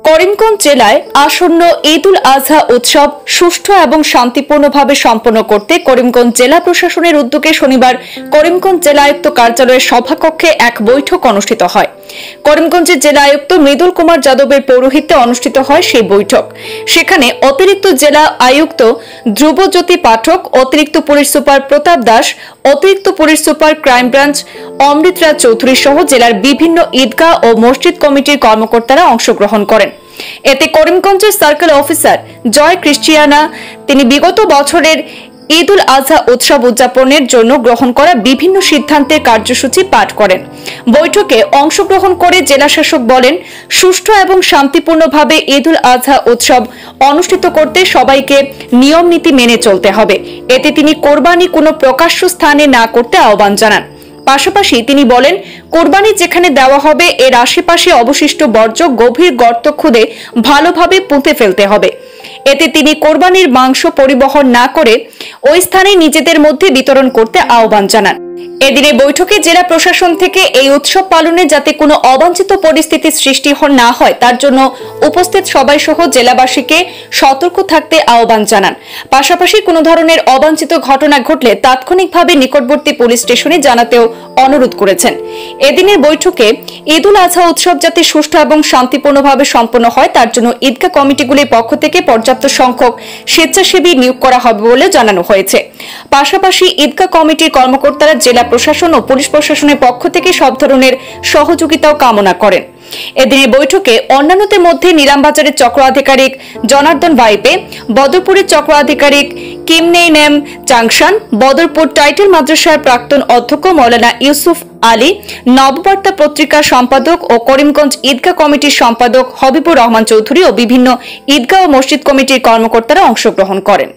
করিমগঞ্জ জেলায় আসন্ন ঈদ উল আজহা উৎসব সুষ্ঠু এবং শান্তিপূর্ণভাবে সম্পন্ন করতে করিমগঞ্জ জেলা প্রশাসনের উদ্যোগে শনিবার করিমগঞ্জ জেলা আয়ুক্ত কার্যালয়ের সভাকক্ষে এক বৈঠক অনুষ্ঠিত হয়। করিমগঞ্জের জেলা আয়ুক্ত মৃদুল কুমার যাদবের পৌরোহিত্যে অনুষ্ঠিত হয় সেই বৈঠক। সেখানে অতিরিক্ত জেলা আয়ুক্ত ধ্রুবজ্যোতি পাঠক, অতিরিক্ত পুলিশ সুপার প্রতাপ দাস, অতিরিক্ত police super crime branch Amritraj Chowdhury সহ জেলার বিভিন্ন ঈদগাহ ও মসজিদ কমিটির কর্মকর্তারা অংশগ্রহণ করেন। এতে করিমগঞ্জের সার্কেল অফিসার জয় ক্রিশ্চিয়ানা তিনি বিগত বছরের ঈদ উল আজহা উৎসব উদযাপনের জন্য গ্রহণ করা বিভিন্ন সিদ্ধান্তের কার্যসূচি পাঠ করেন। বৈঠকে অংশগ্রহণ করে জেলা শাসক বলেন, সুষ্ঠু এবং শান্তিপূর্ণভাবে ঈদ উল আজহা উৎসব অনুষ্ঠিত করতে সবাইকে নিয়ম নীতি মেনে চলতে হবে। এতে তিনি কোরবানি কোনো প্রকাশ্য স্থানে না করতে আহ্বান জানান। পাশাপাশি তিনি বলেন, কোরবানি যেখানে দেওয়া হবে এর আশেপাশে অবশিষ্ট বর্জ্য গভীর গর্ত খুঁড়ে ভালোভাবে পুঁতে ফেলতে হবে। এতে তিনি কোরবানির মাংস পরিবহন না করে ওই স্থানে নিজেদের মধ্যে বিতরণ করতে আহ্বান জানান। এদিনে বৈঠকে জেলা প্রশাসন থেকে এই উৎসব পালনে যাতে কোনো অবাঞ্ছিত পরিস্থিতির সৃষ্টি না হয় তার জন্য উপস্থিত সবাই সহ জেলাবাসীকে সতর্ক থাকতে আহ্বান জানান। পাশাপাশি কোনো ধরনের অবাঞ্ছিত ঘটনা ঘটলে তাৎক্ষণিকভাবে নিকটবর্তী পুলিশ স্টেশনে জানাতেও অনুরোধ করেছেন। এদিনের বৈঠকে ঈদ উল আজহা উৎসব যাতে সুষ্ঠু এবং শান্তিপূর্ণভাবে সম্পন্ন হয় তার জন্য ঈদগাহ কমিটিগুলির পক্ষ থেকে পর্যাপ্ত সংখ্যক স্বেচ্ছাসেবী নিয়োগ করা হবে বলে জানানো হয়েছে। পাশাপাশি ঈদগাহ কমিটির কর্মকর্তারা জেলা প্রশাসন ও পুলিশ প্রশাসনের পক্ষ থেকে সব ধরনের সহযোগিতাও কামনা করেন। এদিনের বৈঠকে অন্যান্যদের মধ্যে নিলামবাজারের চক্র আধিকারিক জনার্দন ভাইপে, বদরপুরের চক্র আধিকারিক কিমনেইনেম চাংশান, বদরপুর টাইটেল মাদ্রাসার প্রাক্তন অধ্যক্ষ মৌলানা ইউসুফ আলী, নববার্তা পত্রিকার সম্পাদক ও করিমগঞ্জ ঈদগাহ কমিটির সম্পাদক হবিবুর রহমান চৌধুরী ও বিভিন্ন ঈদগাহ ও মসজিদ কমিটির কর্মকর্তারা অংশগ্রহণ করেন।